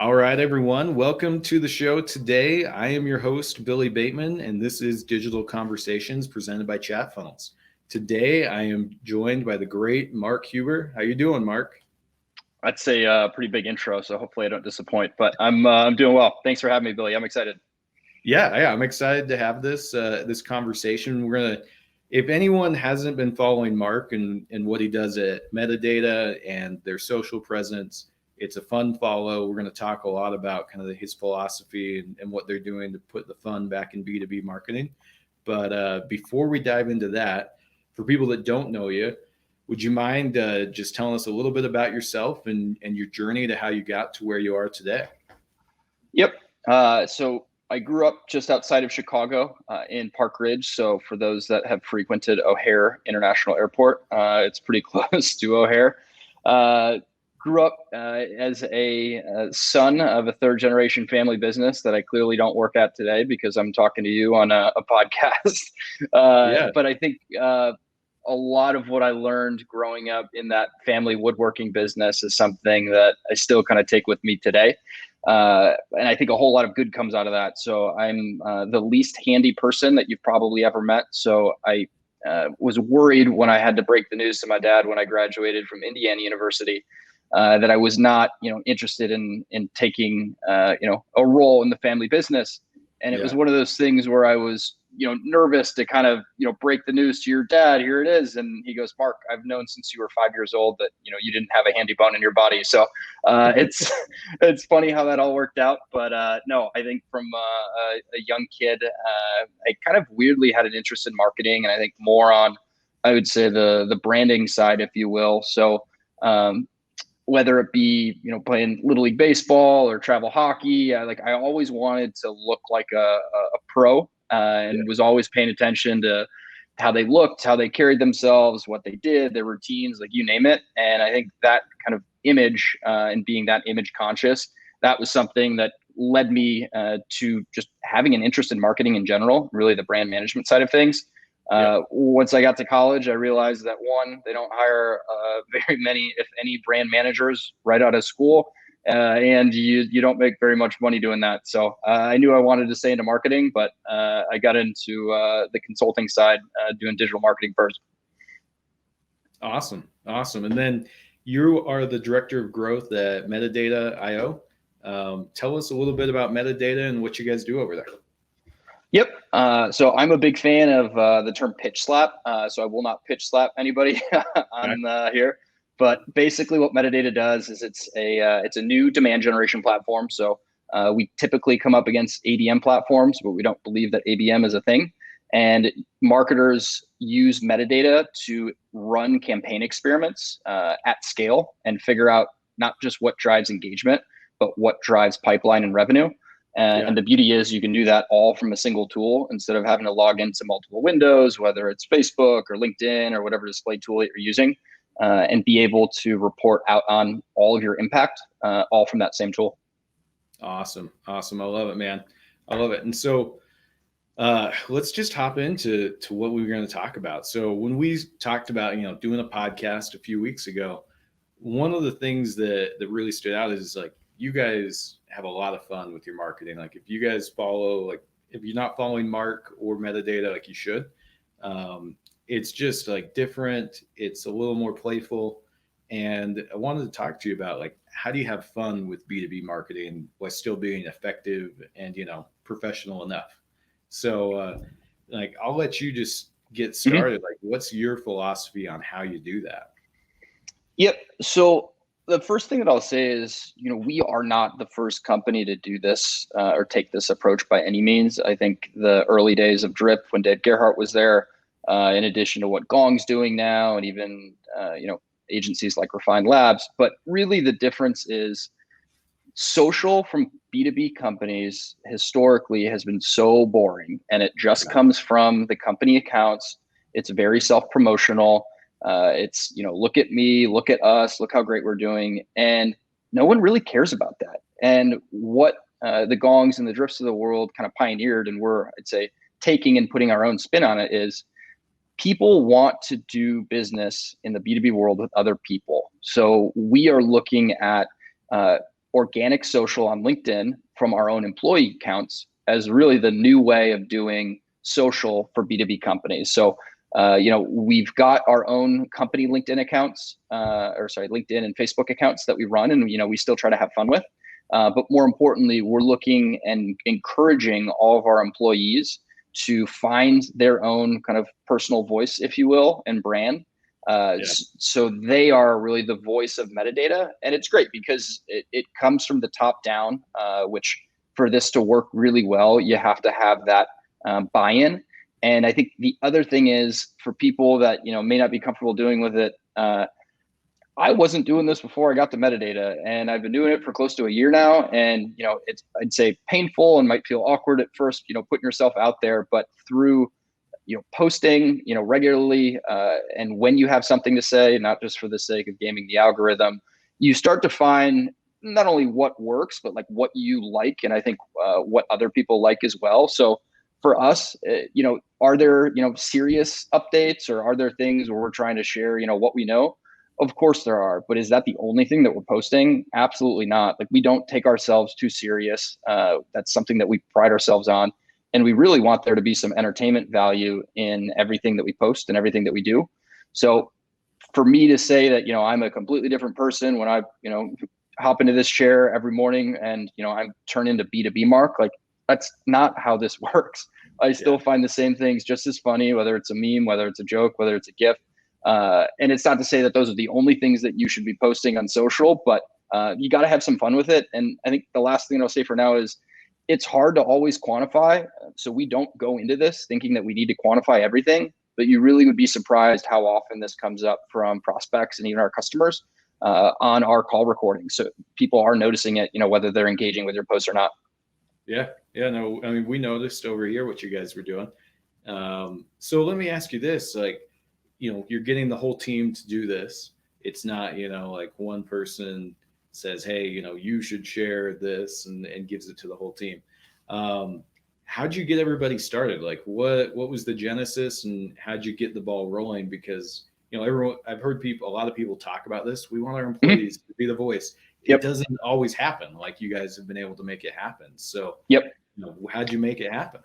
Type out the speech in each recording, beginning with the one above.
All right, everyone. Welcome to the show today. I am your host, Billy Bateman, and this is Digital Conversations presented by Chat Funnels. Today, I am joined by the great Mark Huber. How you doing, Mark? That's a pretty big intro, so hopefully I don't disappoint. But I'm doing well. Thanks for having me, Billy. I'm excited. Yeah, I'm excited to have this conversation. If anyone hasn't been following Mark and what he does at Metadata and their social presence, it's a fun follow. We're going to talk a lot about kind of his philosophy and what they're doing to put the fun back in B2B marketing. But before we dive into that, for people that don't know you, would you mind just telling us a little bit about yourself and your journey to how you got to where you are today? Yep. So I grew up just outside of Chicago in Park Ridge. So for those that have frequented O'Hare International Airport, it's pretty close to O'Hare. Grew up as a son of a third generation family business that I clearly don't work at today because I'm talking to you on a podcast. Yeah. But I think a lot of what I learned growing up in that family woodworking business is something that I still kind of take with me today. And I think a whole lot of good comes out of that. So I'm the least handy person that you've probably ever met. So I was worried when I had to break the news to my dad when I graduated from Indiana University that I was not, interested in taking, a role in the family business. And it was one of those things where I was, nervous to kind of, break the news to your dad. Here it is. And he goes, Mark, I've known since you were 5 years old that, you didn't have a handy bone in your body. So it's funny how that all worked out. But no, I think from a young kid, I kind of weirdly had an interest in marketing, and I think more on, I would say, the branding side, if you will. So whether it be, playing Little League baseball or travel hockey, I always wanted to look like a pro, and was always paying attention to how they looked, how they carried themselves, what they did, their routines, like you name it. And I think that kind of image and being that image conscious, that was something that led me to just having an interest in marketing in general, really the brand management side of things. Once I got to college, I realized that one, they don't hire very many, if any, brand managers right out of school. And you don't make very much money doing that. So I knew I wanted to stay into marketing, but I got into the consulting side, doing digital marketing first. Awesome. And then you are the director of growth at Metadata IO. Tell us a little bit about Metadata and what you guys do over there. Yep. So I'm a big fan of the term pitch slap. So I will not pitch slap anybody on here. But basically, what Metadata does is it's a new demand generation platform. So we typically come up against ABM platforms, but we don't believe that ABM is a thing. And marketers use metadata to run campaign experiments at scale and figure out not just what drives engagement, but what drives pipeline and revenue. And the beauty is you can do that all from a single tool instead of having to log into multiple windows, whether it's Facebook or LinkedIn or whatever display tool that you're using, and be able to report out on all of your impact, all from that same tool. Awesome. I love it, man. I love it. And so let's just hop into what we were going to talk about. So when we talked about, doing a podcast a few weeks ago, one of the things that really stood out is like, you guys have a lot of fun with your marketing. Like if you guys if you're not following Mark or Metadata, like you should, it's just like different. It's a little more playful. And I wanted to talk to you about like, how do you have fun with B2B marketing while still being effective and, professional enough? So I'll let you just get started. Like, what's your philosophy on how you do that? Yep. So the first thing that I'll say is, we are not the first company to do this or take this approach by any means. I think the early days of Drip, when Dave Gerhardt was there, in addition to what Gong's doing now, and even, agencies like Refined Labs. But really the difference is social from B2B companies historically has been so boring, and it just comes from the company accounts. It's very self-promotional. It's, look at me, look at us, look how great we're doing. And no one really cares about that. And what the Gongs and the Drifts of the world kind of pioneered, and we're, I'd say, taking and putting our own spin on it, is people want to do business in the B2B world with other people. So we are looking at organic social on LinkedIn from our own employee accounts as really the new way of doing social for B2B companies. So, we've got our own company LinkedIn accounts, LinkedIn and Facebook accounts that we run, and we still try to have fun with. But more importantly, we're looking and encouraging all of our employees to find their own kind of personal voice, if you will, and brand. So they are really the voice of metadata. And it's great because it comes from the top down, which for this to work really well, you have to have that buy-in. And I think the other thing is for people that, may not be comfortable doing with it, I wasn't doing this before I got the metadata, and I've been doing it for close to a year now. And, it's, I'd say, painful and might feel awkward at first, putting yourself out there, but through, posting, regularly, and when you have something to say, not just for the sake of gaming the algorithm, you start to find not only what works, but like what you like. And I think what other people like as well. So for us, are there, serious updates, or are there things where we're trying to share, what we know? Of course there are, but is that the only thing that we're posting? Absolutely not. Like, we don't take ourselves too serious. That's something that we pride ourselves on. And we really want there to be some entertainment value in everything that we post and everything that we do. So for me to say that, I'm a completely different person when I, hop into this chair every morning and, I'm turned into B2B Mark, like, that's not how this works. I still find the same things just as funny, whether it's a meme, whether it's a joke, whether it's a GIF. And it's not to say that those are the only things that you should be posting on social, but you got to have some fun with it. And I think the last thing I'll say for now is it's hard to always quantify. So we don't go into this thinking that we need to quantify everything, but you really would be surprised how often this comes up from prospects and even our customers on our call recordings. So people are noticing it, whether they're engaging with your posts or not. Yeah. No, I mean, we noticed over here what you guys were doing. So let me ask you this, like, you're getting the whole team to do this. It's not, like one person says, hey, you should share this and gives it to the whole team. How'd you get everybody started? Like, what was the genesis, and how'd you get the ball rolling? Because, everyone, I've heard a lot of people talk about this. We want our employees to be the voice. It doesn't always happen. Like, you guys have been able to make it happen. So, how'd you make it happen?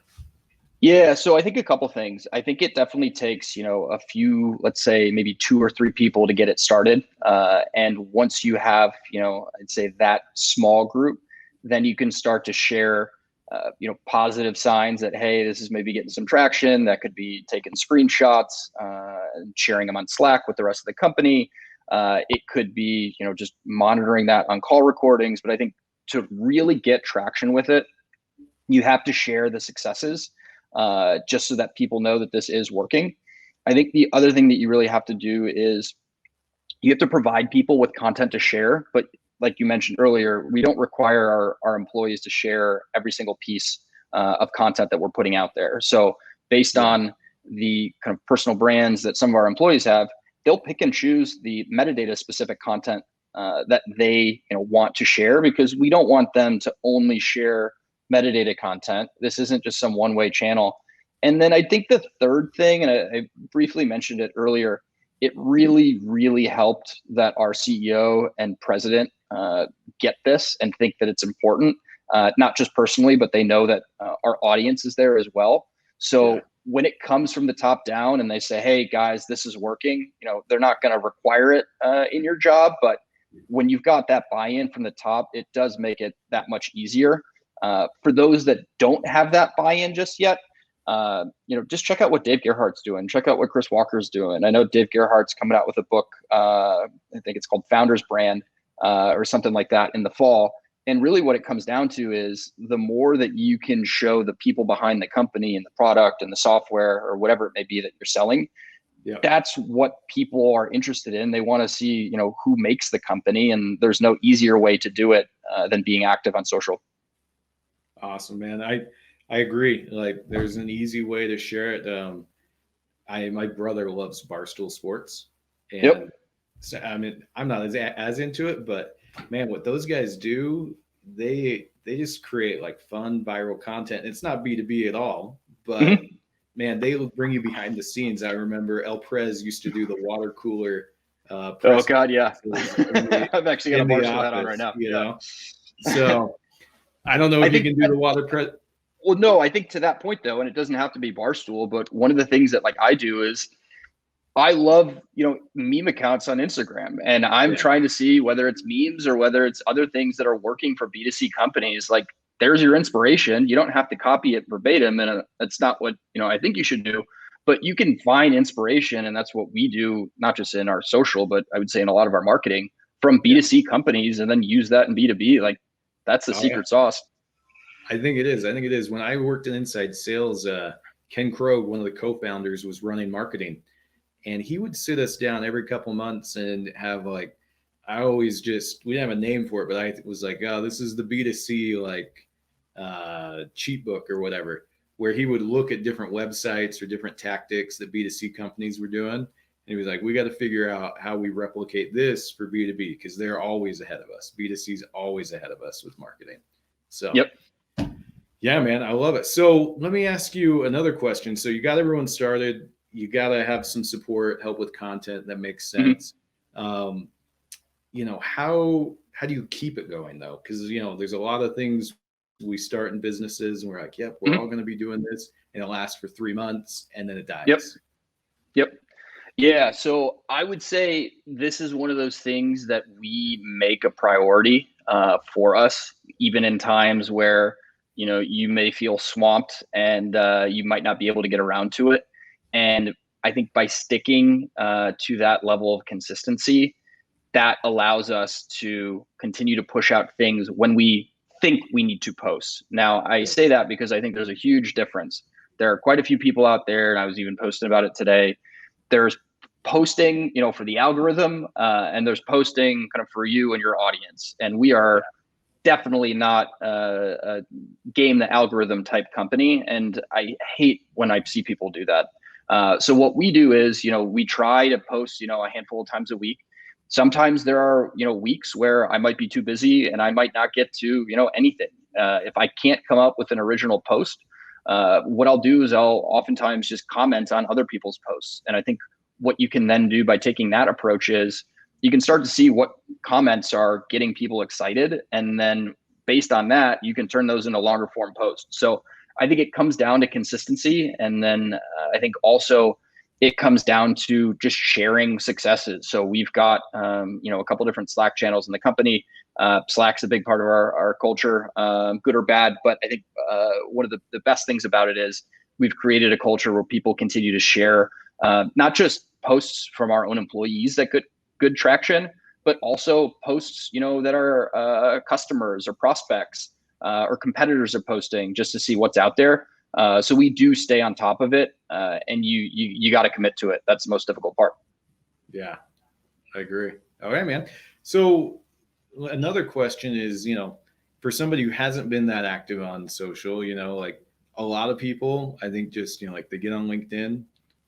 Yeah, so I think a couple things. I think it definitely takes, a few, let's say maybe 2 or 3 people to get it started. And once you have, I'd say that small group, then you can start to share, positive signs that, hey, this is maybe getting some traction. That could be taking screenshots, and sharing them on Slack with the rest of the company. It could be, just monitoring that on call recordings. But I think to really get traction with it, you have to share the successes. Just so that people know that this is working. I think the other thing that you really have to do is you have to provide people with content to share. But like you mentioned earlier, we don't require our employees to share every single piece of content that we're putting out there. So based on the kind of personal brands that some of our employees have, they'll pick and choose the metadata specific content that they want to share, because we don't want them to only share metadata content. This isn't just some one-way channel. And then I think the third thing, and I briefly mentioned it earlier, it really, really helped that our CEO and president get this and think that it's important, not just personally, but they know that our audience is there as well. So when it comes from the top down and they say, hey guys, this is working, they're not going to require it in your job, but when you've got that buy-in from the top, it does make it that much easier. For those that don't have that buy-in just yet, just check out what Dave Gerhardt's doing. Check out what Chris Walker's doing. I know Dave Gerhardt's coming out with a book. I think it's called Founders Brand or something like that in the fall. And really what it comes down to is the more that you can show the people behind the company and the product and the software or whatever it may be that you're selling, that's what people are interested in. They want to see, who makes the company, and there's no easier way to do it than being active on social. Awesome, man. I agree. Like, there's an easy way to share it. My brother loves Barstool Sports, and so, I mean, I'm not as into it, but man, what those guys do, they just create like fun viral content. It's not B2B at all, but man, they will bring you behind the scenes. I remember El Prez used to do the water cooler. Oh God, yeah. I've actually got a Barstool hat on right now. You know? So I don't know I if you think can do the water. well, no, I think to that point though, and it doesn't have to be Barstool, but one of the things that like I do is I love, meme accounts on Instagram, and I'm Yeah. trying to see whether it's memes or whether it's other things that are working for B2C companies. Like, there's your inspiration. You don't have to copy it verbatim, and that's not what, I think you should do. But you can find inspiration, and that's what we do, not just in our social, but I would say in a lot of our marketing from Yeah. B2C companies, and then use that in B2B. Like, that's the Oh, yeah. secret sauce. I think it is. I think it is. When I worked in inside sales, Ken Krogh, one of the co-founders, was running marketing, and he would sit us down every couple months and have like, I always just, we didn't have a name for it, but I was like, oh, this is the B2C like cheat book or whatever, where he would look at different websites or different tactics that B2C companies were doing. And he was like, we got to figure out how we replicate this for B2B because they're always ahead of us. B2C is always ahead of us with marketing. So Yep. yeah, man, I love it. So let me ask you another question. So you got everyone started. You got to have some support, help with content that makes Mm-hmm. sense. How do you keep it going though? Because there's a lot of things we start in businesses, and we're like, yep, we're Mm-hmm. all going to be doing this, and it lasts for 3 months, and then it Yep. dies. Yep. Yeah, so I would say this is one of those things that we make a priority for us, even in times where you may feel swamped and you might not be able to get around to it. And I think by sticking to that level of consistency, that allows us to continue to push out things when we think we need to post. Now, I Yeah. say that because I think there's a huge difference. There are quite a few people out there, and I was even posting about it today. There's posting, for the algorithm, and there's posting kind of for you and your audience. And we are definitely not a game the algorithm type company. And I hate when I see people do that. So what we do is, we try to post, a handful of times a week. Sometimes there are, weeks where I might be too busy and I might not get to, anything. If I can't come up with an original post, what I'll do is I'll oftentimes just comment on other people's posts. And I think what you can then do by taking that approach is you can start to see what comments are getting people excited. And then based on that, you can turn those into longer form posts. So I think it comes down to consistency. And then I think also it comes down to just sharing successes. So we've got, a couple different Slack channels in the company. Slack's a big part of our culture, good or bad. But I think one of the best things about it is we've created a culture where people continue to share not just posts from our own employees that get good traction, but also posts, that our customers or prospects or competitors are posting just to see what's out there. So we do stay on top of it, and you got to commit to it. That's the most difficult part. Yeah, I agree. All right, man. So another question is, for somebody who hasn't been that active on social, like a lot of people, I think just, like they get on LinkedIn,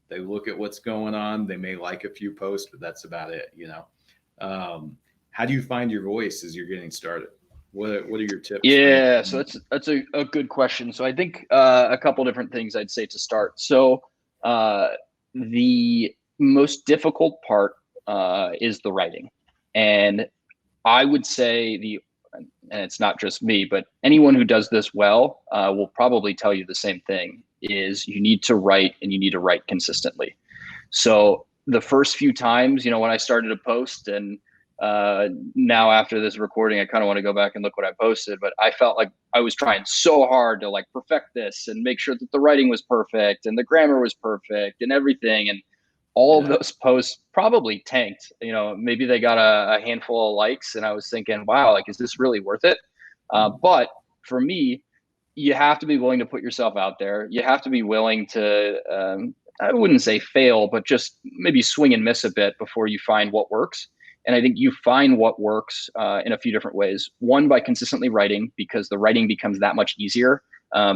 they look at what's going on, they may like a few posts, but that's about it, How do you find your voice as you're getting started? What are your tips for Yeah, so making? that's a good question. So I think a couple different things I'd say to start. So the most difficult part is the writing, and I would say and it's not just me, but anyone who does this well will probably tell you the same thing: is you need to write and you need to write consistently. So the first few times, when I started a post, and now after this recording, I kind of want to go back and look what I posted, but I felt like I was trying so hard to like perfect this and make sure that the writing was perfect and the grammar was perfect and everything. And all of Yeah. those posts probably tanked. Maybe they got a handful of likes, and I was thinking, wow, like, is this really worth it? But for me, you have to be willing to put yourself out there. You have to be willing to, I wouldn't say fail, but just maybe swing and miss a bit before you find what works. And I think you find what works in a few different ways. One, by consistently writing, because the writing becomes that much easier.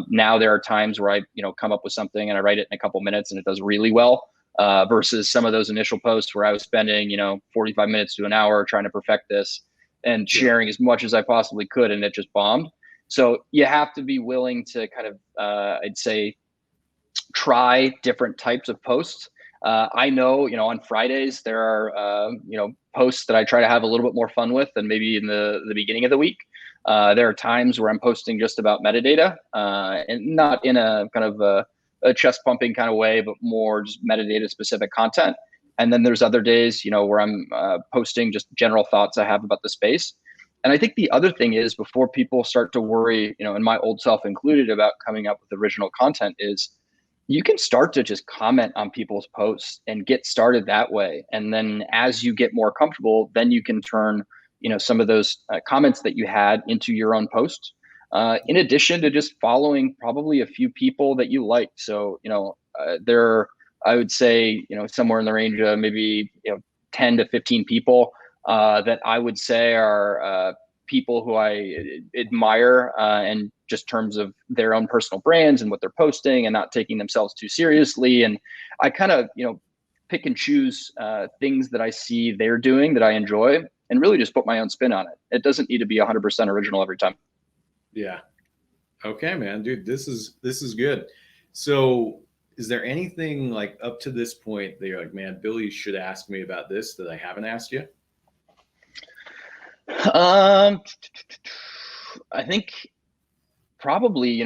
Now there are times where I, come up with something and I write it in a couple minutes and it does really well. Versus some of those initial posts where I was spending, 45 minutes to an hour trying to perfect this and Yeah. sharing as much as I possibly could, and it just bombed. So you have to be willing to kind of, I'd say, try different types of posts. I know, on Fridays there are, posts that I try to have a little bit more fun with than maybe in the beginning of the week. There are times where I'm posting just about metadata, and not in a kind of a chest pumping kind of way, but more just metadata specific content. And then there's other days, where I'm posting just general thoughts I have about the space. And I think the other thing is, before people start to worry, and my old self included, about coming up with original content, is you can start to just comment on people's posts and get started that way. And then as you get more comfortable, then you can turn, some of those comments that you had into your own posts. In addition to just following probably a few people that you like. So, there, I would say, somewhere in the range of maybe, 10 to 15 people that I would say are people who I admire, and just terms of their own personal brands and what they're posting and not taking themselves too seriously. And I kind of, pick and choose things that I see they're doing that I enjoy, and really just put my own spin on it. It doesn't need to be 100% original every time. Yeah. Okay, man, dude, this is good. So is there anything like up to this point that you're like, man, Billy should ask me about this that I haven't asked you? I think probably,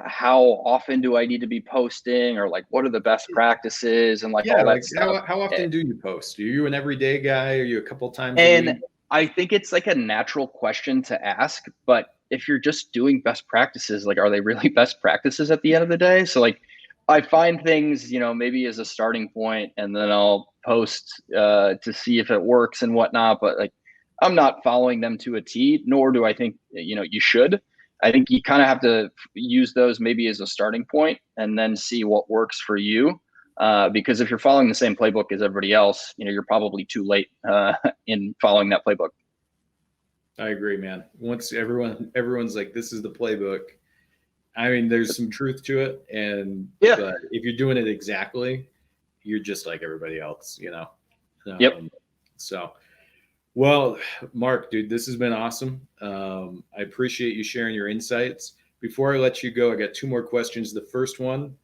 how often do I need to be posting, or like what are the best practices, and like Yeah, all that like stuff. how often do you post? Are you an everyday guy? Are you a couple times a And week? I think it's like a natural question to ask, but if you're just doing best practices, like, are they really best practices at the end of the day? So like, I find things, maybe as a starting point, and then I'll post to see if it works and whatnot. But like, I'm not following them to a T, nor do I think, you should. I think you kind of have to use those maybe as a starting point, and then see what works for you. Because if you're following the same playbook as everybody else, you're probably too late in following that playbook. I agree, man. Once everyone's like, this is the playbook. I mean, there's some truth to it, Yeah. but if you're doing it exactly, you're just like everybody else, Yep. So, well, Mark, dude, this has been awesome. I appreciate you sharing your insights. Before I let you go, I got two more questions. The first one,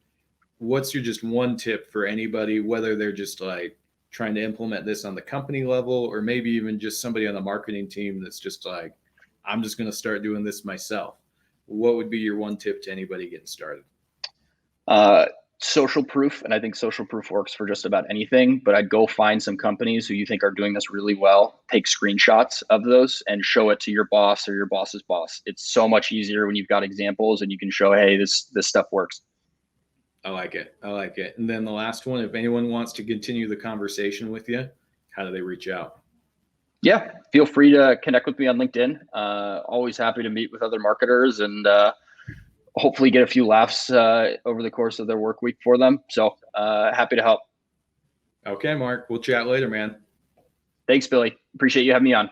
what's your just one tip for anybody, whether they're just like trying to implement this on the company level, or maybe even just somebody on the marketing team that's just like, I'm just going to start doing this myself? What would be your one tip to anybody getting started? Social proof. And I think social proof works for just about anything, but I'd go find some companies who you think are doing this really well, take screenshots of those and show it to your boss or your boss's boss. It's so much easier when you've got examples and you can show, hey, this stuff works. I like it. I like it. And then the last one, if anyone wants to continue the conversation with you, how do they reach out? Yeah, feel free to connect with me on LinkedIn. Always happy to meet with other marketers, and hopefully get a few laughs over the course of their work week for them. So happy to help. Okay, Mark, we'll chat later, man. Thanks, Billy. Appreciate you having me on.